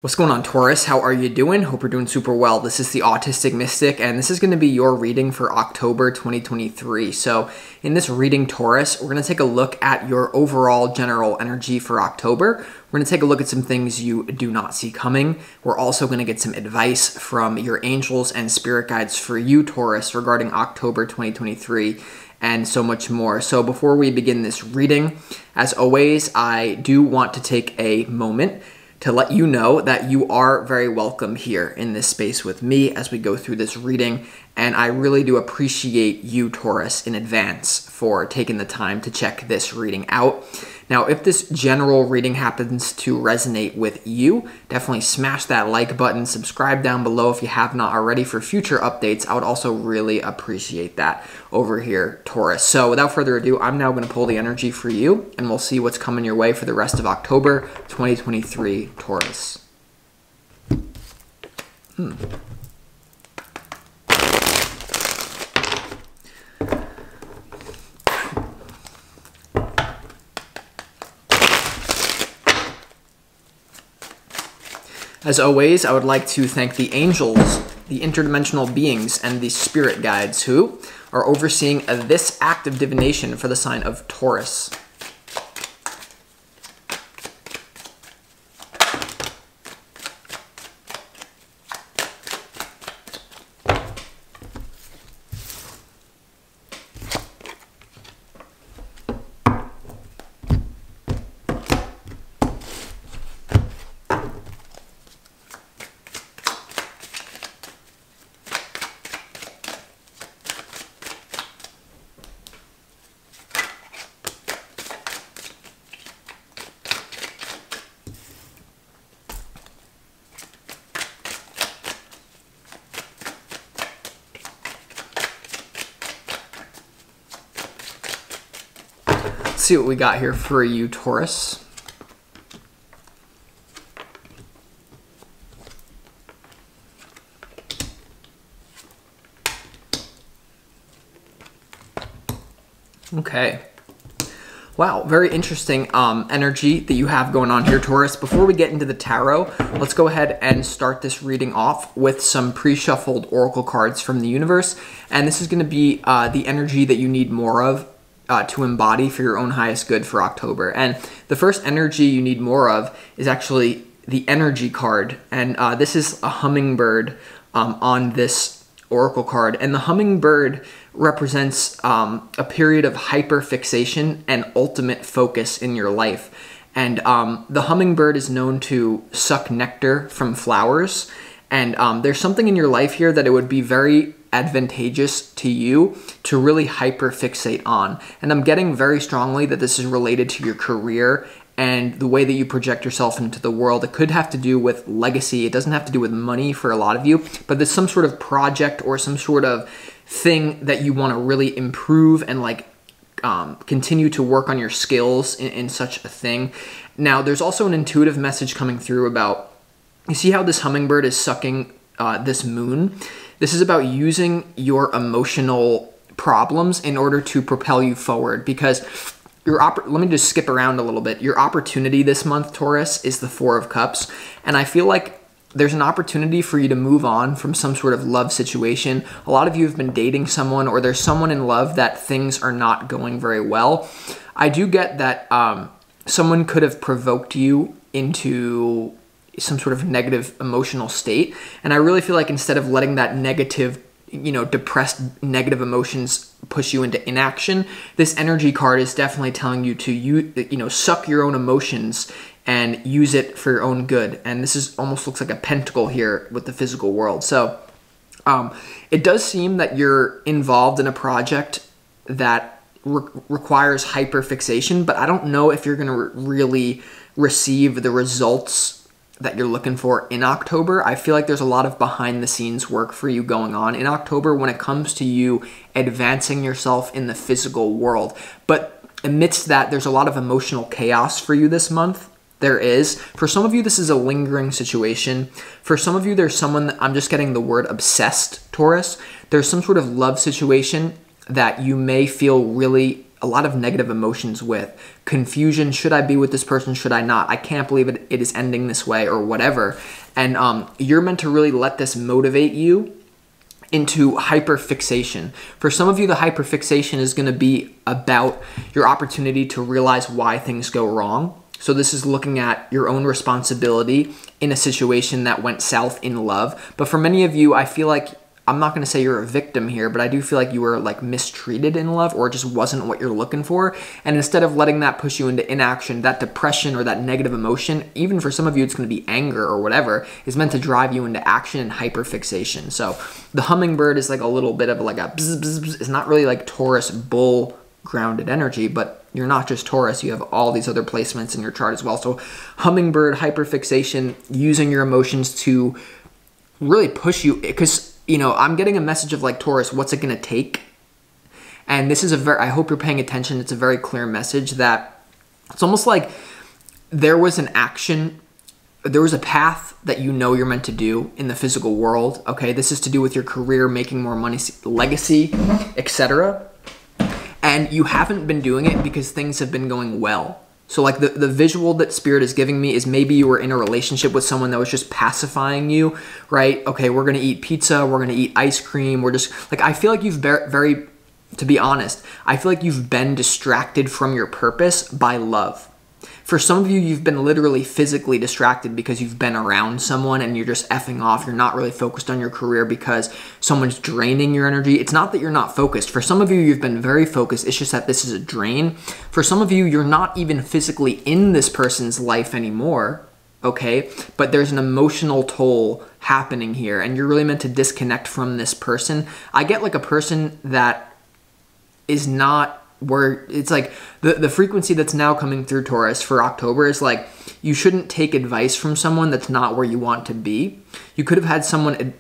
What's going on, Taurus? How are you doing? Hope you're doing super well. This is the Autistic Mystic, and this is going to be your reading for October 2023. So in this reading, Taurus, we're going to take a look at your overall general energy for October. We're going to take a look at some things you do not see coming. We're also going to get some advice from your angels and spirit guides for you, Taurus, regarding October 2023. And so much more. So before we begin this reading, as always, I do want to take a moment to let you know that you are very welcome here in this space with me as we go through this reading. And I really do appreciate you, Taurus, in advance for taking the time to check this reading out. Now, if this general reading happens to resonate with you, definitely smash that like button, subscribe down below if you have not already for future updates. I would also really appreciate that over here, Taurus. So without further ado, I'm now going to pull the energy for you, and we'll see what's coming your way for the rest of October 2023, Taurus. As always, I would like to thank the angels, the interdimensional beings, and the spirit guides who are overseeing this act of divination for the sign of Taurus. See what we got here for you, Taurus. Okay. Wow, very interesting energy that you have going on here, Taurus. Before we get into the tarot, let's go ahead and start this reading off with some pre-shuffled oracle cards from the universe. And this is going to be the energy that you need more of to embody for your own highest good for October. And the first energy you need more of is actually the energy card. And this is a hummingbird on this oracle card. And the hummingbird represents a period of hyperfixation and ultimate focus in your life. And the hummingbird is known to suck nectar from flowers. And there's something in your life here that it would be very advantageous to you to really hyperfixate on. And I'm getting very strongly that this is related to your career and the way that you project yourself into the world. It could have to do with legacy. It doesn't have to do with money for a lot of you, but there's some sort of project or some sort of thing that you want to really improve and continue to work on your skills in such a thing. Now, there's also an intuitive message coming through about, you see how this hummingbird is sucking this moon? This is about using your emotional problems in order to propel you forward, because let me just skip around a little bit. Your opportunity this month, Taurus, is the Four of Cups. And I feel like there's an opportunity for you to move on from some sort of love situation. A lot of you have been dating someone, or there's someone in love that things are not going very well. I do get that someone could have provoked you into some sort of negative emotional state. And I really feel like instead of letting that negative, depressed negative emotions push you into inaction, this energy card is definitely telling you to, suck your own emotions and use it for your own good. And this is almost looks like a pentacle here with the physical world. So it does seem that you're involved in a project that requires hyperfixation, but I don't know if you're going to really receive the results that you're looking for in October. I feel like there's a lot of behind the scenes work for you going on in October when it comes to you advancing yourself in the physical world. But amidst that, there's a lot of emotional chaos for you this month. There is. For some of you, this is a lingering situation. For some of you, there's someone, I'm just getting the word obsessed, Taurus. There's some sort of love situation that you may feel really a lot of negative emotions with. Confusion, should I be with this person, should I not? I can't believe it is ending this way, or whatever. And you're meant to really let this motivate you into hyperfixation. For some of you, the hyperfixation is going to be about your opportunity to realize why things go wrong. So this is looking at your own responsibility in a situation that went south in love. But for many of you, I feel like, I'm not going to say you're a victim here, but I do feel like you were like mistreated in love, or it just wasn't what you're looking for. And instead of letting that push you into inaction, that depression or that negative emotion, even for some of you, it's going to be anger or whatever, is meant to drive you into action and hyperfixation. So the hummingbird is like a little bit of like a bzz, bzz, bzz. It's not really like Taurus bull grounded energy, but you're not just Taurus, you have all these other placements in your chart as well. So hummingbird, hyperfixation, using your emotions to really push you, because I'm getting a message of like, Taurus, what's it going to take? And this is I hope you're paying attention. It's a very clear message that it's almost like there was an action, there was a path that you're meant to do in the physical world. Okay, this is to do with your career, making more money, legacy, etc. And you haven't been doing it because things have been going well. So like the visual that Spirit is giving me is maybe you were in a relationship with someone that was just pacifying you, right? Okay, we're going to eat pizza, we're going to eat ice cream, we're just, like, I feel like you've to be honest, I feel like you've been distracted from your purpose by love. For some of you, you've been literally physically distracted because you've been around someone and you're just effing off. You're not really focused on your career because someone's draining your energy. It's not that you're not focused. For some of you, you've been very focused. It's just that this is a drain. For some of you, you're not even physically in this person's life anymore, okay? But there's an emotional toll happening here and you're really meant to disconnect from this person. I get like a person that is not where it's like the frequency that's now coming through Taurus for October is like, you shouldn't take advice from someone that's not where you want to be. You could have had someone,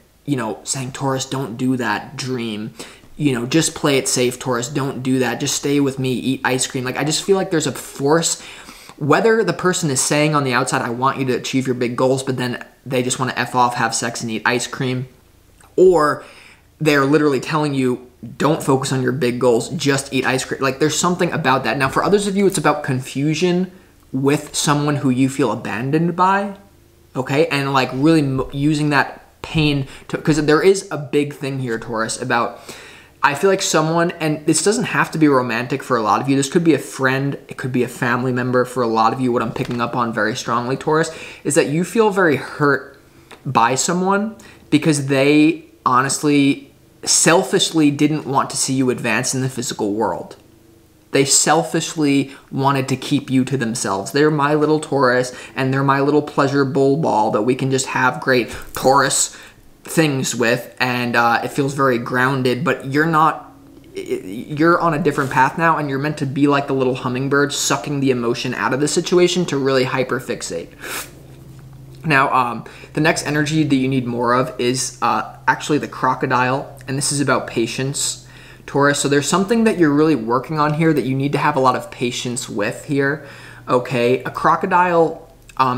saying, Taurus, don't do that, dream. Just play it safe, Taurus, don't do that. Just stay with me, eat ice cream. Like, I just feel like there's a force, whether the person is saying on the outside, I want you to achieve your big goals, but then they just want to F off, have sex, and eat ice cream, or they're literally telling you, don't focus on your big goals, just eat ice cream. Like, there's something about that. Now, for others of you, it's about confusion with someone who you feel abandoned by, okay? And like really using that pain to, because there is a big thing here, Taurus, about, I feel like someone, and this doesn't have to be romantic for a lot of you. This could be a friend. It could be a family member. For a lot of you, what I'm picking up on very strongly, Taurus, is that you feel very hurt by someone because they honestly, selfishly didn't want to see you advance in the physical world. They selfishly wanted to keep you to themselves. They're my little Taurus and they're my little pleasure bull ball that we can just have great Taurus things with, and it feels very grounded, but you're not, you're on a different path now and you're meant to be like the little hummingbird, sucking the emotion out of the situation to really hyperfixate. Now, the next energy that you need more of is actually the crocodile, and this is about patience, Taurus. So there's something that you're really working on here that you need to have a lot of patience with here, okay? A crocodile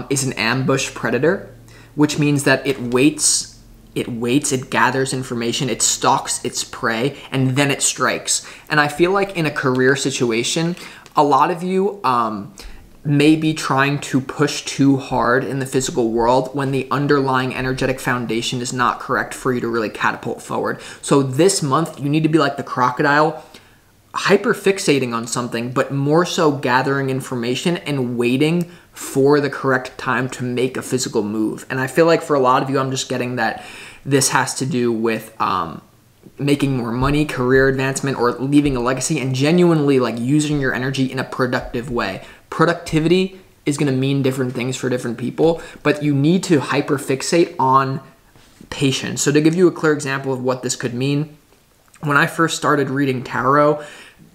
is an ambush predator, which means that it waits, it gathers information, it stalks its prey, and then it strikes. And I feel like in a career situation, a lot of you may be trying to push too hard in the physical world when the underlying energetic foundation is not correct for you to really catapult forward. So this month, you need to be like the crocodile, hyper-fixating on something, but more so gathering information and waiting for the correct time to make a physical move. And I feel like for a lot of you, I'm just getting that this has to do with making more money, career advancement, or leaving a legacy, and genuinely like using your energy in a productive way. Productivity is going to mean different things for different people, but you need to hyperfixate on patience. So to give you a clear example of what this could mean, when I first started reading tarot,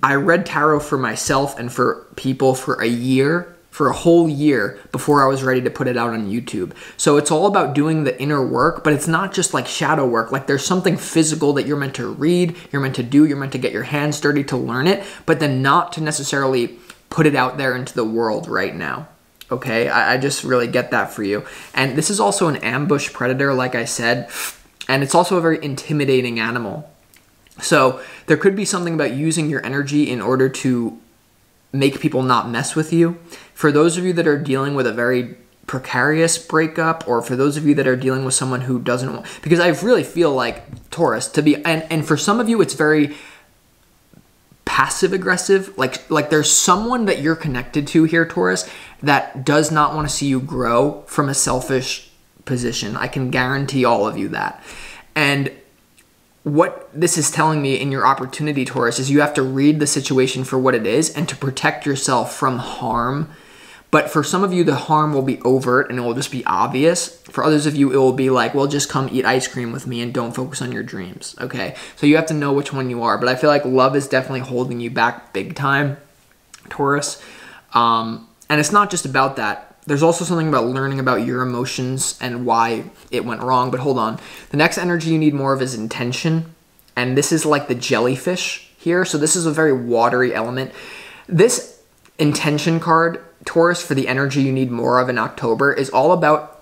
I read tarot for myself and for people for a whole year before I was ready to put it out on YouTube. So it's all about doing the inner work, but it's not just like shadow work. Like there's something physical that you're meant to read, you're meant to do, you're meant to get your hands dirty to learn it, but then not to necessarily put it out there into the world right now. Okay, I just really get that for you. And this is also an ambush predator, like I said, and it's also a very intimidating animal. So there could be something about using your energy in order to make people not mess with you. For those of you that are dealing with a very precarious breakup, or for those of you that are dealing with someone who doesn't want, because I really feel like Taurus to be, and for some of you it's very passive aggressive, like there's someone that you're connected to here, Taurus, that does not want to see you grow from a selfish position. I can guarantee all of you that. And what this is telling me in your opportunity, Taurus, is you have to read the situation for what it is and to protect yourself from harm. But for some of you, the harm will be overt and it will just be obvious. For others of you, it will be like, well, just come eat ice cream with me and don't focus on your dreams, okay? So you have to know which one you are. But I feel like love is definitely holding you back big time, Taurus. And it's not just about that. There's also something about learning about your emotions and why it went wrong. But hold on. The next energy you need more of is intention. And this is like the jellyfish here. So this is a very watery element. This intention card, Taurus, for the energy you need more of in October is all about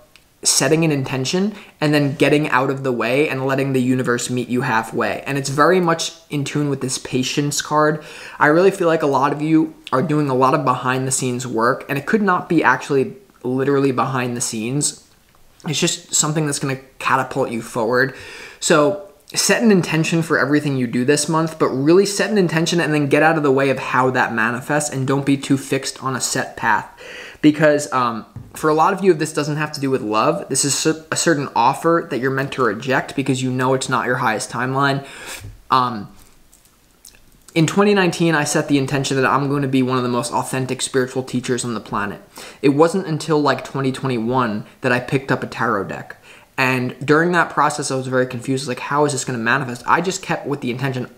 setting an intention and then getting out of the way and letting the universe meet you halfway. And it's very much in tune with this patience card. I really feel like a lot of you are doing a lot of behind the scenes work, and it could not be actually literally behind the scenes. It's just something that's going to catapult you forward. So set an intention for everything you do this month, but really set an intention and then get out of the way of how that manifests, and don't be too fixed on a set path. Because for a lot of you, if this doesn't have to do with love, this is a certain offer that you're meant to reject because you know it's not your highest timeline. In 2019, I set the intention that I'm going to be one of the most authentic spiritual teachers on the planet. It wasn't until like 2021 that I picked up a tarot deck. And during that process, I was very confused. Like, how is this going to manifest? I just kept with the intention,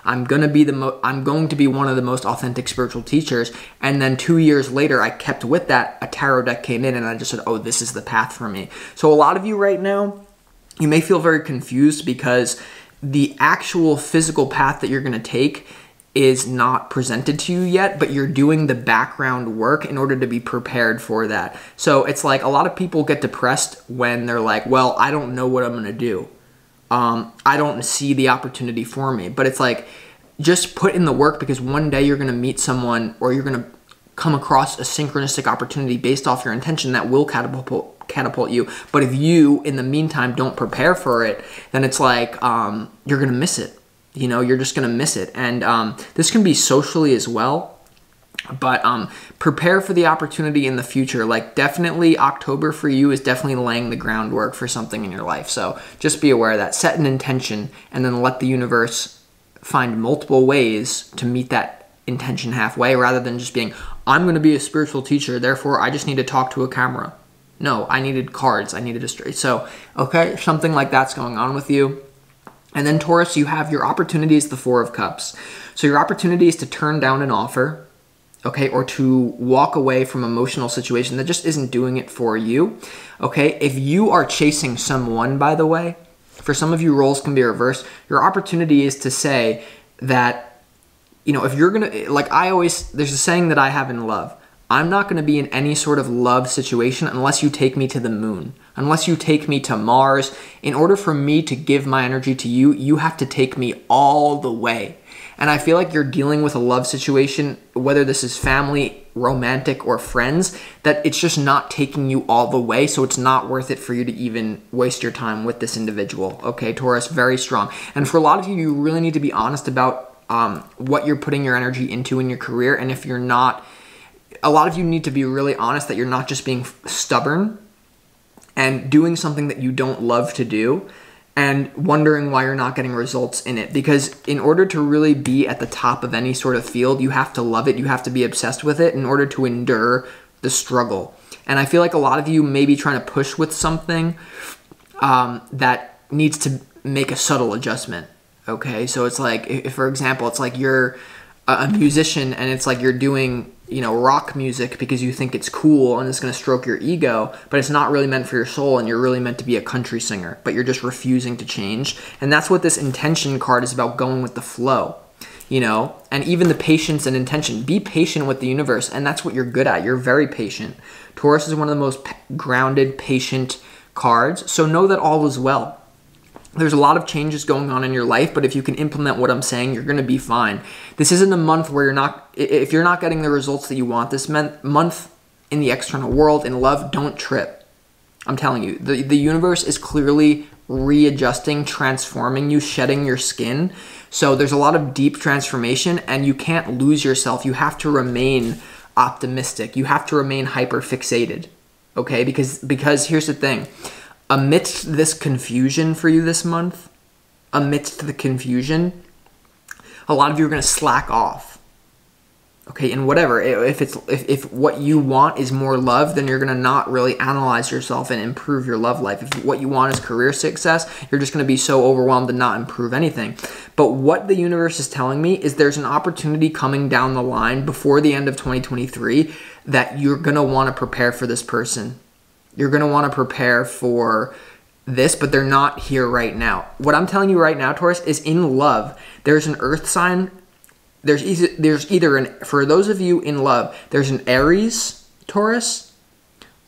I'm going to be one of the most authentic spiritual teachers. And then 2 years later, I kept with that. A tarot deck came in and I just said, oh, this is the path for me. So a lot of you right now, you may feel very confused because the actual physical path that you're going to take is not presented to you yet, but you're doing the background work in order to be prepared for that. So it's like a lot of people get depressed when they're like, well, I don't know what I'm going to do. I don't see the opportunity for me. But it's like, just put in the work, because one day you're going to meet someone, or you're going to come across a synchronistic opportunity based off your intention that will catapult you. But if you, in the meantime, don't prepare for it, then it's like you're going to miss it. You know, you're just going to miss it. And this can be socially as well. But prepare for the opportunity in the future. Like, definitely October for you is definitely laying the groundwork for something in your life. So just be aware of that. Set an intention and then let the universe find multiple ways to meet that intention halfway, rather than just being, I'm going to be a spiritual teacher, therefore I just need to talk to a camera. No, I needed cards. I needed a straight. So, okay, something like that's going on with you. And then Taurus, you have your opportunities, the Four of Cups. So your opportunity is to turn down an offer, okay, or to walk away from an emotional situation that just isn't doing it for you, okay? If you are chasing someone, by the way, for some of you, roles can be reversed. Your opportunity is to say that, you know, if you're going to, like there's a saying that I have in love. I'm not going to be in any sort of love situation unless you take me to the moon, unless you take me to Mars. In order for me to give my energy to you, you have to take me all the way. And I feel like you're dealing with a love situation, whether this is family, romantic, or friends, that it's just not taking you all the way. So it's not worth it for you to even waste your time with this individual. Okay, Taurus, very strong. And for a lot of you, you really need to be honest about what you're putting your energy into in your career. And if you're not, a lot of you need to be really honest that you're not just being stubborn and doing something that you don't love to do and wondering why you're not getting results in it. Because in order to really be at the top of any sort of field, you have to love it. You have to be obsessed with it in order to endure the struggle. And I feel like a lot of you may be trying to push with something that needs to make a subtle adjustment. Okay, so it's like, if, for example, it's like you're a musician and it's like you're doing, you know, rock music because you think it's cool and it's going to stroke your ego, but it's not really meant for your soul, and you're really meant to be a country singer, but you're just refusing to change. And that's what this intention card is about, going with the flow, you know, and even the patience and intention. Be patient with the universe, and that's what you're good at. You're very patient. Taurus is one of the most grounded, patient cards, so know that all is well. There's a lot of changes going on in your life, but if you can implement what I'm saying, you're going to be fine. This isn't a month where if you're not getting the results that you want this month in the external world, in love, don't trip. I'm telling you, the universe is clearly readjusting, transforming you, shedding your skin. So there's a lot of deep transformation, and you can't lose yourself. You have to remain optimistic. You have to remain hyper fixated, okay? Because here's the thing. Amidst this confusion for you this month, amidst the confusion, a lot of you are going to slack off. Okay, and whatever, if what you want is more love, then you're going to not really analyze yourself and improve your love life. If what you want is career success, you're just going to be so overwhelmed and not improve anything. But what the universe is telling me is there's an opportunity coming down the line before the end of 2023 that you're going to want to prepare for this person. You're going to want to prepare for this, but they're not here right now. What I'm telling you right now, Taurus, is in love, there's an earth sign. There's either for those of you in love, there's an Aries, Taurus,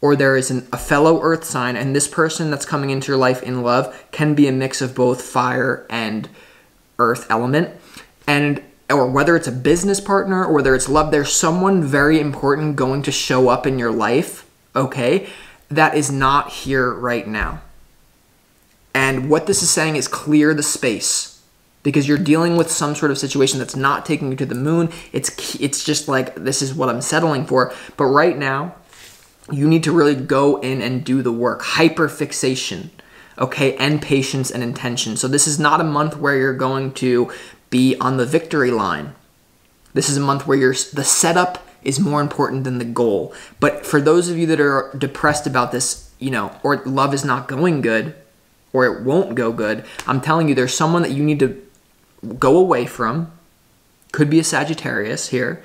or there is a fellow earth sign, and this person that's coming into your life in love can be a mix of both fire and earth element. Or whether it's a business partner or whether it's love, there's someone very important going to show up in your life, okay, that is not here right now. And what this is saying is clear the space, because you're dealing with some sort of situation that's not taking you to the moon. It's just like, this is what I'm settling for. But right now, you need to really go in and do the work. Hyperfixation, okay, and patience and intention. So this is not a month where you're going to be on the victory line. This is a month where the setup is more important than the goal. But for those of you that are depressed about this, or love is not going good, or it won't go good, I'm telling you, there's someone that you need to go away from. Could be a Sagittarius here.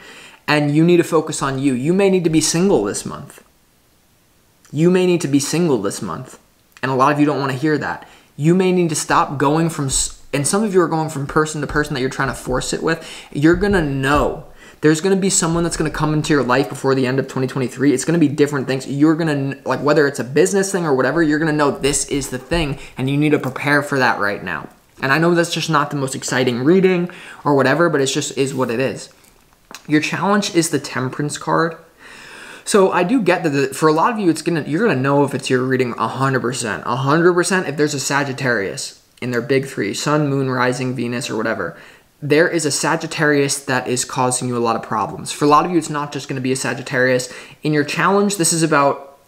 And you need to focus on you. You may need to be single this month. You may need to be single this month. And a lot of you don't want to hear that. You may need to stop going from, and some of you are going from person to person that you're trying to force it with. You're going to know. There's going to be someone that's going to come into your life before the end of 2023. It's going to be different things. You're going to, like, whether it's a business thing or whatever, you're going to know this is the thing, and you need to prepare for that right now. And I know that's just not the most exciting reading or whatever, but it just is what it is. Your challenge is the Temperance card. So I do get that for a lot of you, you're going to know if it's your reading 100%. 100% if there's a Sagittarius in their big three, Sun, Moon, Rising, Venus, or whatever. There is a Sagittarius that is causing you a lot of problems. For a lot of you, it's not just going to be a Sagittarius. In your challenge, this is about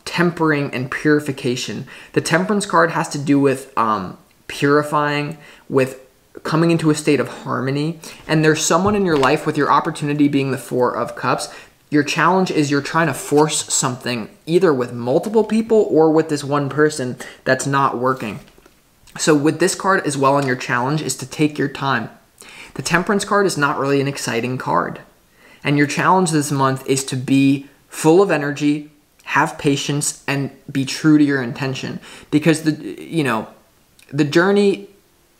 tempering and purification. The Temperance card has to do with purifying, with coming into a state of harmony. And there's someone in your life, with your opportunity being the Four of Cups. Your challenge is you're trying to force something either with multiple people or with this one person that's not working. So with this card as well on your challenge is to take your time. The Temperance card is not really an exciting card. And your challenge this month is to be full of energy, have patience, and be true to your intention. Because the journey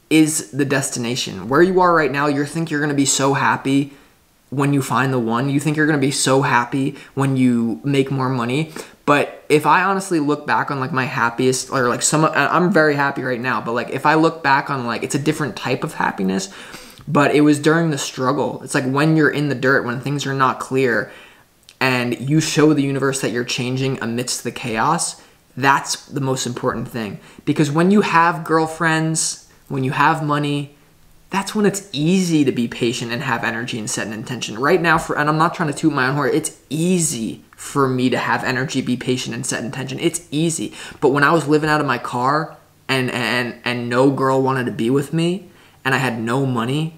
is the destination. Where you are right now, you think you're going to be so happy when you find the one. You think you're going to be so happy when you make more money. But if I honestly look back on like my happiest, or like I'm very happy right now, but like if I look back on like, it's a different type of happiness, but it was during the struggle. It's like when you're in the dirt, when things are not clear, and you show the universe that you're changing amidst the chaos. That's the most important thing. Because when you have girlfriends, when you have money, that's when it's easy to be patient and have energy and set an intention. Right now, and I'm not trying to toot my own horn, it's easy for me to have energy, be patient, and set intention. It's easy. But when I was living out of my car and no girl wanted to be with me, and I had no money,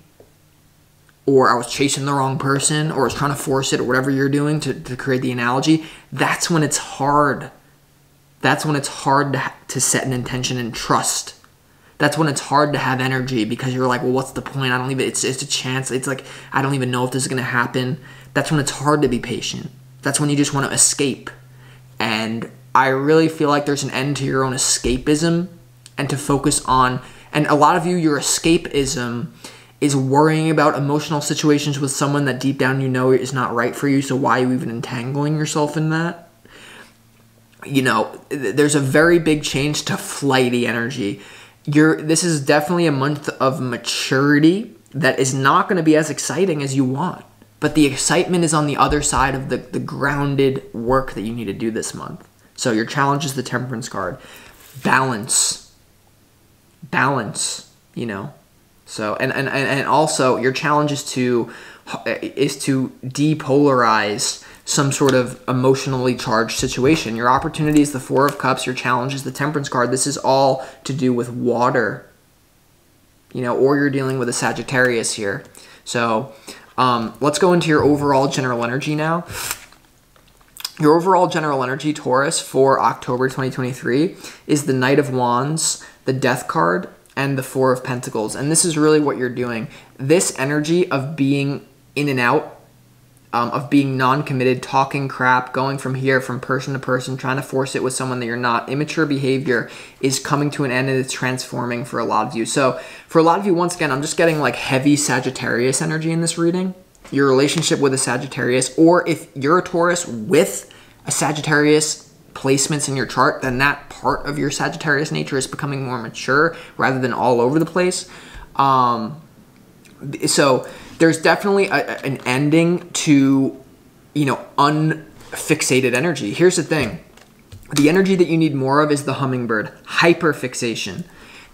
or I was chasing the wrong person, or I was trying to force it, or whatever you're doing to create the analogy, that's when it's hard. That's when it's hard to set an intention and trust. That's when it's hard to have energy, because you're like, well, what's the point? It's a chance. It's like, I don't even know if this is going to happen. That's when it's hard to be patient. That's when you just want to escape. And I really feel like there's an end to your own escapism and to focus on, and a lot of you, your escapism is worrying about emotional situations with someone that deep down you know is not right for you, so why are you even entangling yourself in that? There's a very big change to flighty energy. this is definitely a month of maturity that is not going to be as exciting as you want. But the excitement is on the other side of the grounded work that you need to do this month. So your challenge is the Temperance card. Balance, you know. So and also your challenge is to depolarize some sort of emotionally charged situation. Your opportunity is the Four of Cups. Your challenge is the Temperance card. This is all to do with water, you know, or you're dealing with a Sagittarius here. So let's go into your overall general energy now. Your overall general energy, Taurus, for October 2023 is the Knight of Wands, the Death card, and the Four of Pentacles. And this is really what you're doing. This energy of being in and out, of being non-committed, talking crap, going from person to person, trying to force it with someone that you're not. Immature behavior is coming to an end and it's transforming for a lot of you. So for a lot of you, once again, I'm just getting like heavy Sagittarius energy in this reading. Your relationship with a Sagittarius, or if you're a Taurus with a Sagittarius placements in your chart, then that part of your Sagittarius nature is becoming more mature rather than all over the place. So there's definitely an ending to, you know, unfixated energy. Here's the thing. The energy that you need more of is the hummingbird, hyperfixation.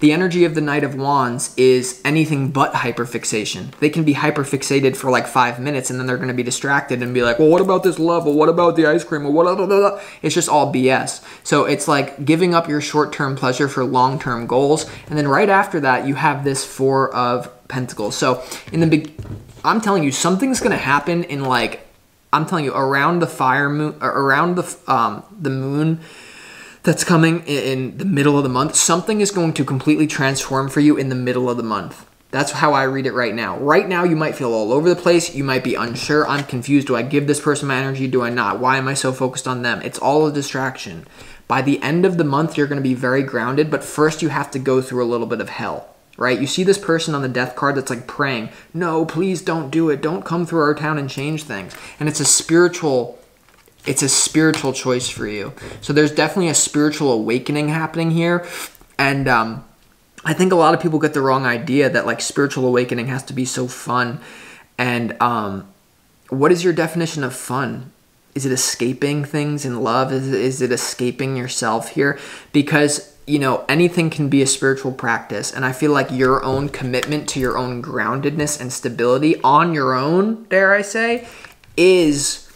The energy of the Knight of Wands is anything but hyperfixation. They can be hyperfixated for like 5 minutes and then they're going to be distracted and be like, well, what about this love? Well, what about the ice cream? Well, what? Blah, blah, blah. It's just all BS. So it's like giving up your short-term pleasure for long-term goals. And then right after that, you have this Four of Pentacles. So in the I'm telling you, something's going to happen in like, I'm telling you, around the fire moon, or around the moon that's coming in the middle of the month, something is going to completely transform for you in the middle of the month. That's how I read it right now. Right now, you might feel all over the place. You might be unsure. I'm confused. Do I give this person my energy? Do I not? Why am I so focused on them? It's all a distraction. By the end of the month, you're going to be very grounded, but first you have to go through a little bit of hell, right? You see this person on the Death card that's like praying, no, please don't do it. Don't come through our town and change things. And it's a spiritual choice for you. So there's definitely a spiritual awakening happening here. And I think a lot of people get the wrong idea that like spiritual awakening has to be so fun. And what is your definition of fun? Is it escaping things in love? Is it escaping yourself here? Because, you know, anything can be a spiritual practice. And I feel like your own commitment to your own groundedness and stability on your own, dare I say, is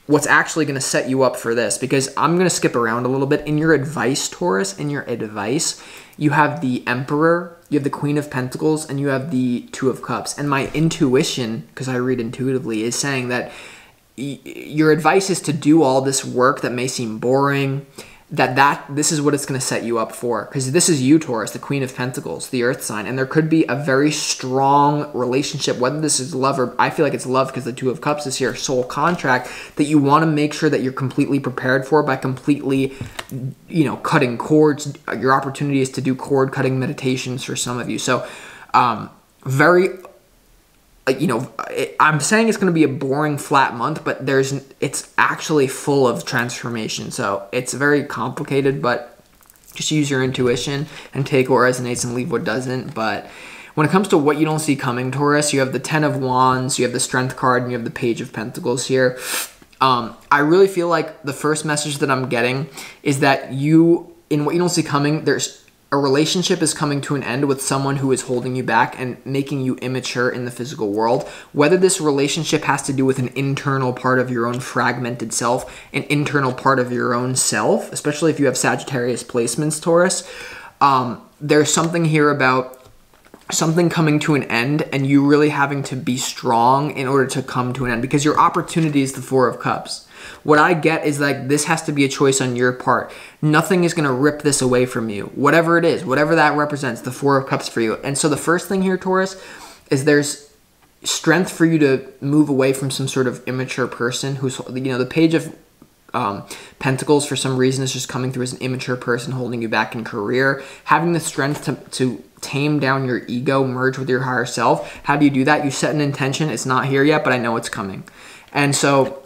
what's actually going to set you up for this. Because I'm going to skip around a little bit. In your advice, Taurus, in your advice, you have the Emperor, you have the Queen of Pentacles, and you have the Two of Cups. And my intuition, because I read intuitively, is saying that your advice is to do all this work that may seem boring, this is what it's going to set you up for. Because this is you, Taurus, the Queen of Pentacles, the Earth sign. And there could be a very strong relationship, whether this is love or I feel like it's love because the Two of Cups is here, soul contract, that you want to make sure that you're completely prepared for by completely, you know, cutting cords. Your opportunity is to do cord cutting meditations for some of you. So very... you know, I'm saying it's going to be a boring, flat month, but it's actually full of transformation. So it's very complicated, but just use your intuition and take what resonates and leave what doesn't. But when it comes to what you don't see coming, Taurus, you have the Ten of Wands, you have the Strength card, and you have the Page of Pentacles here. I really feel like the first message that I'm getting is that in what you don't see coming, a relationship is coming to an end with someone who is holding you back and making you immature in the physical world. Whether this relationship has to do with an internal part of your own fragmented self, an internal part of your own self, especially if you have Sagittarius placements, Taurus, there's something here about something coming to an end and you really having to be strong in order to come to an end, because your opportunity is the Four of Cups. What I get is like this has to be a choice on your part. Nothing is going to rip this away from you. Whatever it is, whatever that represents, the Four of Cups for you. And so the first thing here, Taurus, is there's strength for you to move away from some sort of immature person who's, you know, the Page of Pentacles for some reason is just coming through as an immature person holding you back in career. Having the strength to tame down your ego, merge with your higher self. How do you do that? You set an intention. It's not here yet, but I know it's coming. And so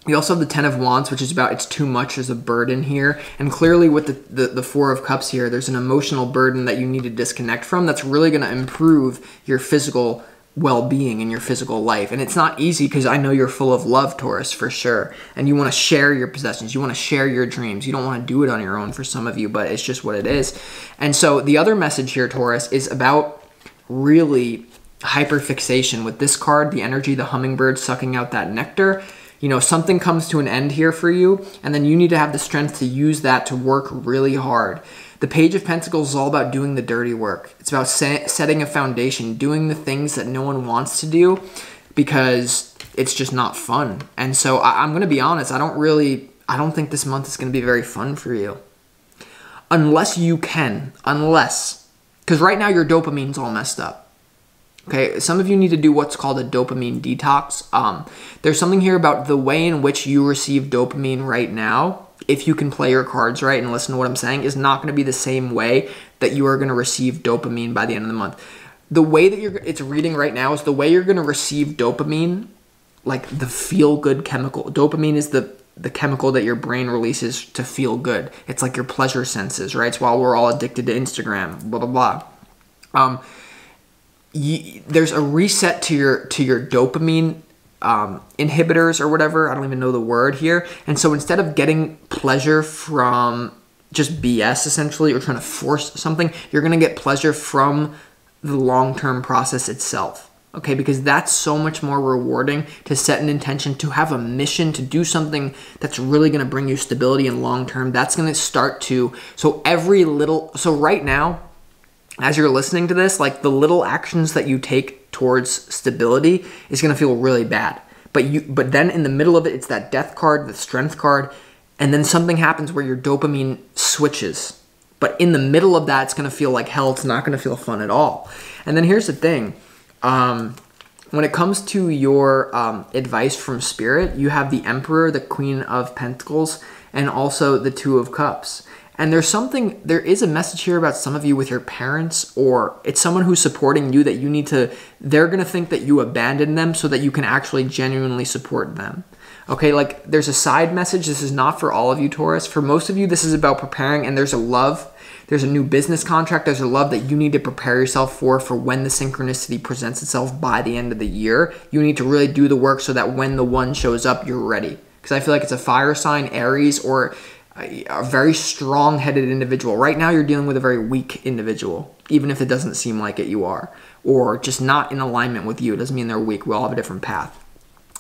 You also have the Ten of Wands, which is about it's too much as a burden here. And clearly with the Four of Cups here, there's an emotional burden that you need to disconnect from that's really going to improve your physical well-being in your physical life. And it's not easy because I know you're full of love, Taurus, for sure. And you want to share your possessions. You want to share your dreams. You don't want to do it on your own for some of you, but it's just what it is. And so the other message here, Taurus, is about really hyperfixation with this card, the energy, the hummingbird sucking out that nectar. You know, something comes to an end here for you, and then you need to have the strength to use that to work really hard. The Page of Pentacles is all about doing the dirty work. It's about setting a foundation, doing the things that no one wants to do because it's just not fun. And so I'm going to be honest, I don't think this month is going to be very fun for you. Because right now your dopamine's all messed up. Okay, some of you need to do what's called a dopamine detox. There's something here about the way in which you receive dopamine right now, if you can play your cards right and listen to what I'm saying, is not going to be the same way that you are going to receive dopamine by the end of the month. The way that it's reading right now is the way you're going to receive dopamine, like the feel-good chemical. Dopamine is the chemical that your brain releases to feel good. It's like your pleasure senses, right? It's why we're all addicted to Instagram, blah, blah, blah. There's a reset to your dopamine inhibitors or whatever. I don't even know the word here. And so instead of getting pleasure from just BS essentially or trying to force something, you're going to get pleasure from the long-term process itself. Okay, because that's so much more rewarding to set an intention, to have a mission, to do something that's really going to bring you stability and long-term. That's going to start to, so right now, as you're listening to this, like the little actions that you take towards stability is going to feel really bad. But then in the middle of it, it's that death card, the strength card, and then something happens where your dopamine switches. But in the middle of that, it's going to feel like hell. It's not going to feel fun at all. And then here's the thing. When it comes to your advice from Spirit, you have the Emperor, the Queen of Pentacles, and also the Two of Cups. And there is a message here about some of you with your parents, or it's someone who's supporting you that they're going to think that you abandoned them so that you can actually genuinely support them. Okay, like there's a side message. This is not for all of you, Taurus. For most of you, this is about preparing, and there's a new business contract. There's a love that you need to prepare yourself for when the synchronicity presents itself by the end of the year. You need to really do the work so that when the one shows up, you're ready. Because I feel like it's a fire sign, Aries, or a very strong-headed individual. Right now, you're dealing with a very weak individual, even if it doesn't seem like it, you are. Or just not in alignment with you. It doesn't mean they're weak. We all have a different path.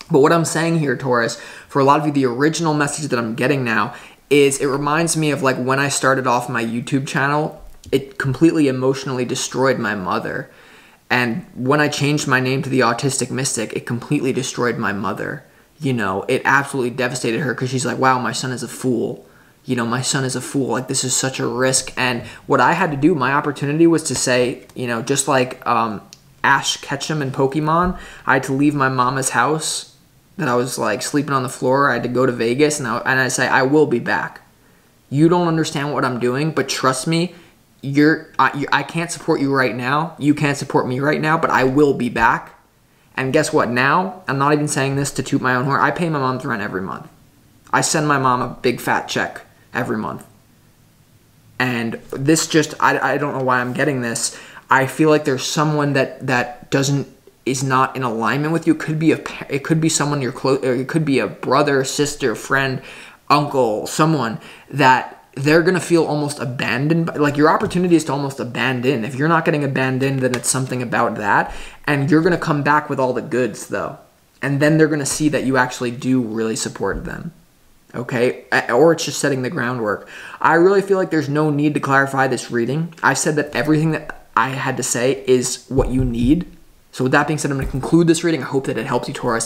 But what I'm saying here, Taurus, for a lot of you, the original message that I'm getting now is it reminds me of like when I started off my YouTube channel, it completely emotionally destroyed my mother. And when I changed my name to the Autistic Mystic, it completely destroyed my mother. You know, it absolutely devastated her because she's like, wow, my son is a fool. You know, my son is a fool. Like, this is such a risk. And what I had to do, my opportunity was to say, you know, just like Ash Ketchum in Pokemon, I had to leave my mama's house that I was like sleeping on the floor. I had to go to Vegas and I say, I will be back. You don't understand what I'm doing, but trust me, I can't support you right now. You can't support me right now, but I will be back. And guess what? Now, I'm not even saying this to toot my own horn. I pay my mom's rent every month. I send my mom a big fat check every month. And this just, I don't know why I'm getting this. I feel like there's someone that is not in alignment with you. It could be someone you're close, or it could be a brother, sister, friend, uncle, someone that they're going to feel almost abandoned. Like, your opportunity is to almost abandon. If you're not getting abandoned, then it's something about that. And you're going to come back with all the goods, though. And then they're going to see that you actually do really support them. Okay? Or it's just setting the groundwork. I really feel like there's no need to clarify this reading. I said that everything that I had to say is what you need. So with that being said, I'm going to conclude this reading. I hope that it helps you, Taurus.